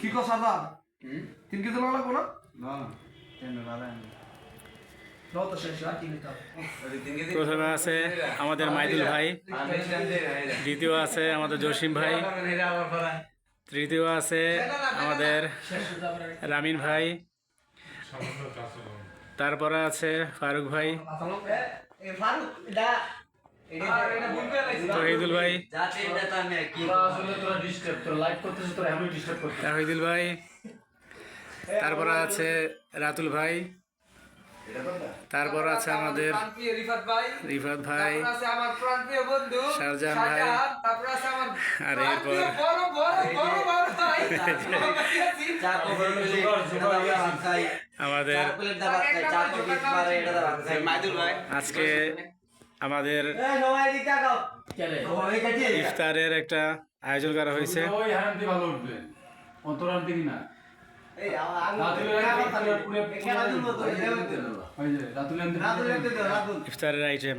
কি কস হাজার 3 কেজি লাগবো না প্রথমে আছে আমাদের মাইদুল ভাই, দ্বিতীয় আছে আমাদের জসিম ভাই, তৃতীয় আছে আমাদের রামিন ভাই, তারপরে আছে ফারুক ভাই, তহিদুল ভাই, তাহিদুল ভাই, তারপরে আছে রাতুল ভাই, তারপর আছে আমাদের রিফাত ভাই, শাহজাহান ভাই, আর এরপর আমাদের আজকে আমাদের ইফতারের একটা আয়োজন করা হয়েছে। ইফতারের আইটেম